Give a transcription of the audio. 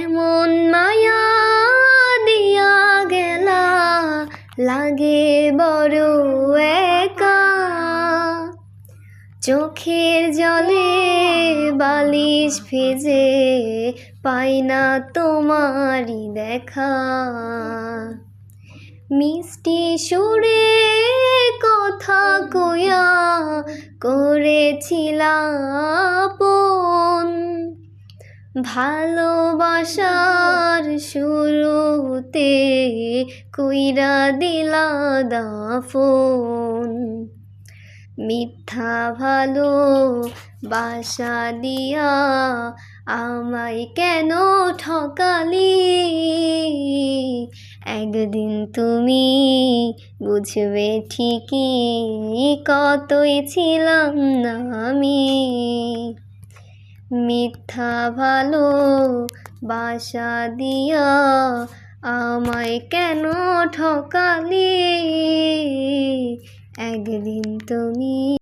এমন মায়া দিয়া গেলা লাগে বড় একা, চোখের জলে বালিশ ভেজে পাই না তোমারই দেখা। মিষ্টি সুরে কথা কইয়া করেছিলাম আপন, ভালোবাসার শুরুতে কইরা দিলা দাফন। মিথ্যা ভালোবাসা দিয়া আমায় কেন ঠকালি, একদিন তুমি বুঝবে ঠিকই কতই ছিলাম না আমি। মিথ্যা ভালোবাসা দিয়া আমায় কেন ঠকালি, একদিন তুমি